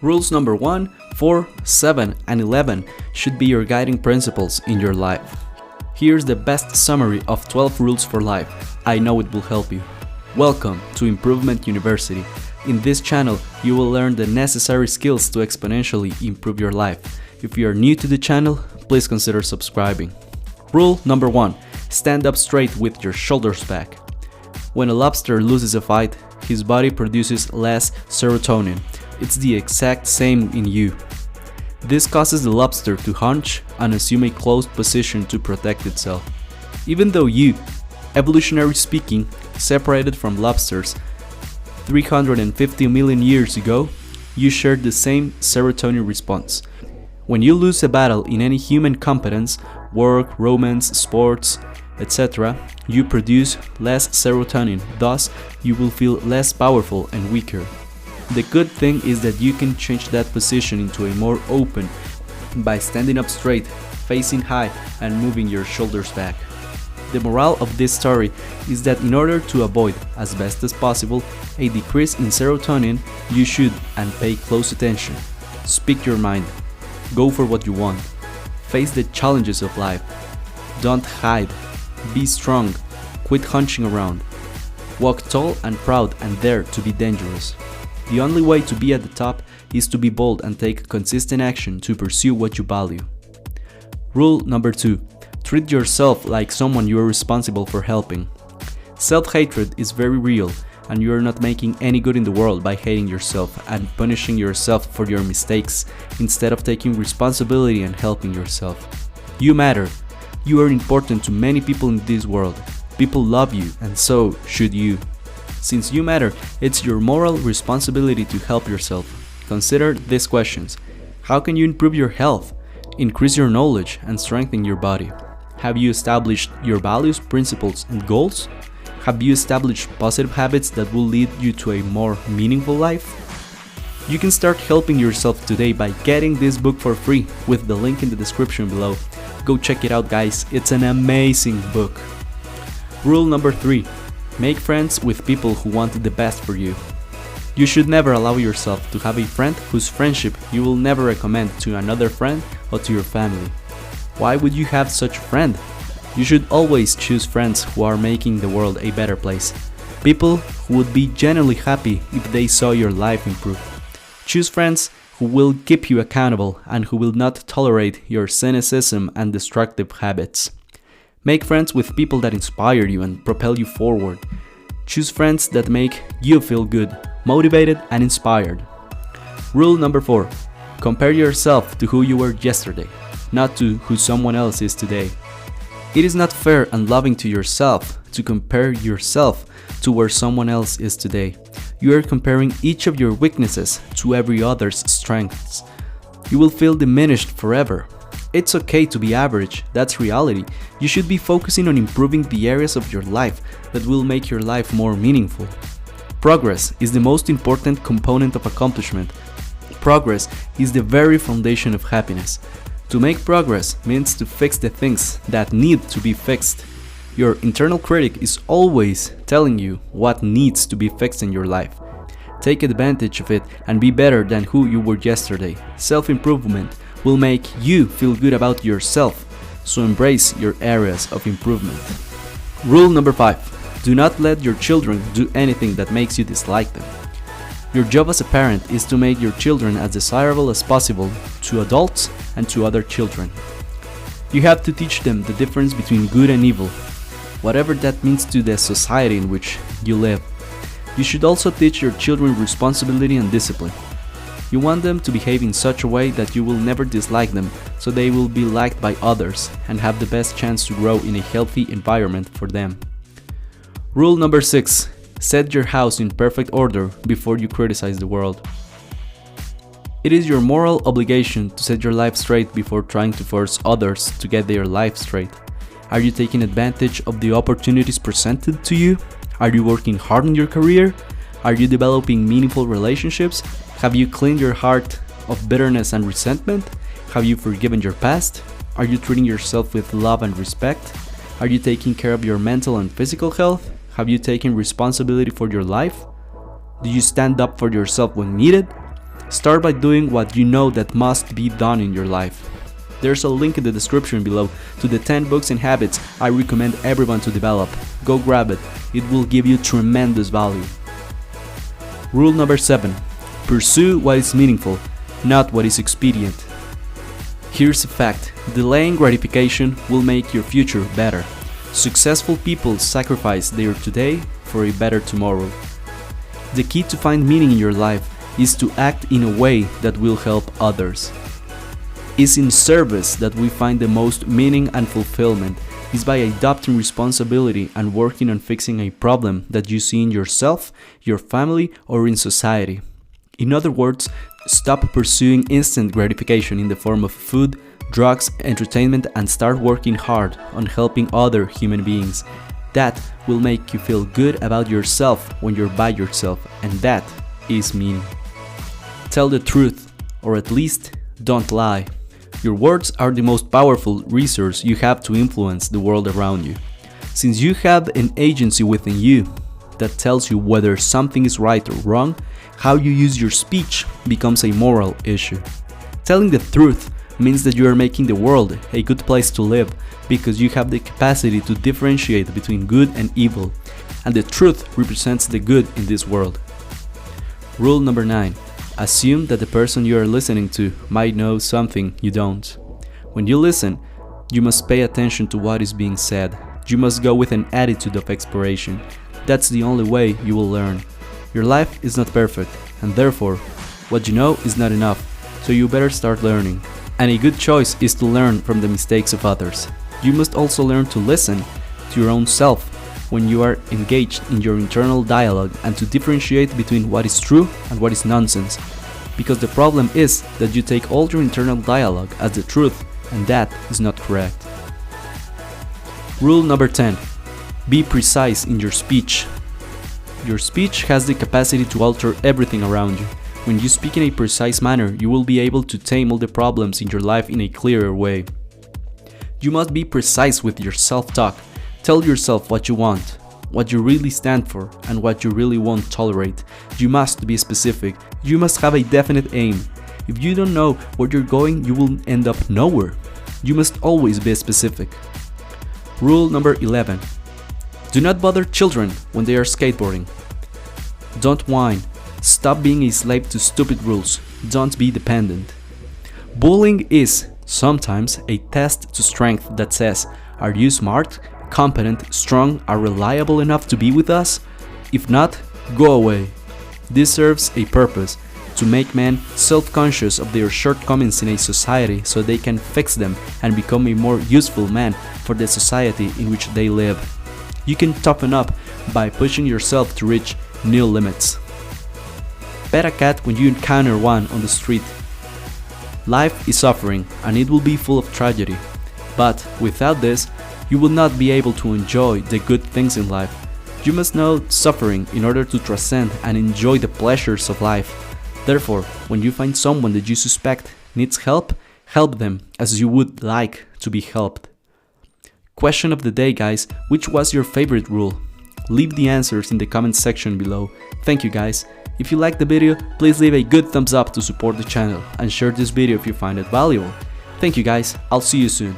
Rules number 1, 4, 7, and 11 should be your guiding principles in your life. Here's the best summary of 12 rules for life. I know it will help you. Welcome to Improvement University. In this channel, you will learn the necessary skills to exponentially improve your life. If you are new to the channel, please consider subscribing. Rule number 1. Stand up straight with your shoulders back. When a lobster loses a fight, his body produces less serotonin. It's the exact same in you. This causes the lobster to hunch and assume a closed position to protect itself. Even though you, evolutionary speaking, separated from lobsters 350 million years ago, you shared the same serotonin response. When you lose a battle in any human competence, work, romance, sports, etc., you produce less serotonin, thus you will feel less powerful and weaker. The good thing is that you can change that position into a more open by standing up straight, facing high, and moving your shoulders back. The moral of this story is that in order to avoid, as best as possible, a decrease in serotonin, you should and pay close attention. Speak your mind. Go for what you want. Face the challenges of life. Don't hide. Be strong. Quit hunching around. Walk tall and proud and dare to be dangerous. The only way to be at the top is to be bold and take consistent action to pursue what you value. Rule number 2. Treat yourself like someone you are responsible for helping. Self-hatred is very real, and you are not making any good in the world by hating yourself and punishing yourself for your mistakes instead of taking responsibility and helping yourself. You matter. You are important to many people in this world. People love you, and so should you. Since you matter, it's your moral responsibility to help yourself. Consider these questions. How can you improve your health, increase your knowledge, and strengthen your body? Have you established your values, principles, and goals? Have you established positive habits that will lead you to a more meaningful life? You can start helping yourself today by getting this book for free with the link in the description below. Go check it out, guys. It's an amazing book. Rule number 3. Make friends with people who want the best for you. You should never allow yourself to have a friend whose friendship you will never recommend to another friend or to your family. Why would you have such a friend? You should always choose friends who are making the world a better place. People who would be genuinely happy if they saw your life improve. Choose friends who will keep you accountable and who will not tolerate your cynicism and destructive habits. Make friends with people that inspire you and propel you forward. Choose friends that make you feel good, motivated, and inspired. Rule number 4. Compare yourself to who you were yesterday, not to who someone else is today. It is not fair and loving to yourself to compare yourself to where someone else is today. You are comparing each of your weaknesses to every other's strengths. You will feel diminished forever. It's okay to be average, that's reality. You should be focusing on improving the areas of your life that will make your life more meaningful. Progress is the most important component of accomplishment. Progress is the very foundation of happiness. To make progress means to fix the things that need to be fixed. Your internal critic is always telling you what needs to be fixed in your life. Take advantage of it and be better than who you were yesterday. Self-improvement will make you feel good about yourself, so embrace your areas of improvement. Rule number 5. Do not let your children do anything that makes you dislike them. Your job as a parent is to make your children as desirable as possible to adults and to other children. You have to teach them the difference between good and evil, whatever that means to the society in which you live. You should also teach your children responsibility and discipline. You want them to behave in such a way that you will never dislike them, so they will be liked by others and have the best chance to grow in a healthy environment for them. Rule number 6. Set your house in perfect order before you criticize the world. It is your moral obligation to set your life straight before trying to force others to get their life straight. Are you taking advantage of the opportunities presented to you? Are you working hard in your career? Are you developing meaningful relationships? Have you cleaned your heart of bitterness and resentment? Have you forgiven your past? Are you treating yourself with love and respect? Are you taking care of your mental and physical health? Have you taken responsibility for your life? Do you stand up for yourself when needed? Start by doing what you know that must be done in your life. There's a link in the description below to the 10 books and habits I recommend everyone to develop. Go grab it, it will give you tremendous value. Rule number 7. Pursue what is meaningful, not what is expedient. Here's a fact: delaying gratification will make your future better. Successful people sacrifice their today for a better tomorrow. The key to find meaning in your life is to act in a way that will help others. It's in service that we find the most meaning and fulfillment. Is by adopting responsibility and working on fixing a problem that you see in yourself, your family, or in society. In other words, stop pursuing instant gratification in the form of food, drugs, entertainment, and start working hard on helping other human beings. That will make you feel good about yourself when you're by yourself, and that is meaning. Tell the truth, or at least don't lie. Your words are the most powerful resource you have to influence the world around you. Since you have an agency within you that tells you whether something is right or wrong, how you use your speech becomes a moral issue. Telling the truth means that you are making the world a good place to live because you have the capacity to differentiate between good and evil, and the truth represents the good in this world. Rule number 9. Assume that the person you are listening to might know something you don't. When you listen, you must pay attention to what is being said. You must go with an attitude of exploration. That's the only way you will learn. Your life is not perfect, and therefore, what you know is not enough, so you better start learning. And a good choice is to learn from the mistakes of others. You must also learn to listen to your own self when you are engaged in your internal dialogue, and to differentiate between what is true and what is nonsense. Because the problem is that you take all your internal dialogue as the truth, and that is not correct. Rule number 10. Be precise in your speech. Your speech has the capacity to alter everything around you. When you speak in a precise manner, you will be able to tame all the problems in your life in a clearer way. You must be precise with your self-talk. Tell yourself what you want, what you really stand for, and what you really won't tolerate. You must be specific. You must have a definite aim. If you don't know where you're going, you will end up nowhere. You must always be specific. Rule number 11. Do not bother children when they are skateboarding. Don't whine. Stop being a slave to stupid rules. Don't be dependent. Bullying is sometimes a test to strength that says, are you smart, competent, strong, are reliable enough to be with us? If not, go away. This serves a purpose, to make men self-conscious of their shortcomings in a society so they can fix them and become a more useful man for the society in which they live. You can toughen up by pushing yourself to reach new limits. Pet a cat when you encounter one on the street. Life is suffering, and it will be full of tragedy. But without this, you will not be able to enjoy the good things in life. You must know suffering in order to transcend and enjoy the pleasures of life. Therefore, when you find someone that you suspect needs help, help them as you would like to be helped. Question of the day, guys: which was your favorite rule? Leave the answers in the comment section below. Thank you, guys. If you liked the video, please leave a good thumbs up to support the channel and share this video if you find it valuable. Thank you, guys. I'll see you soon.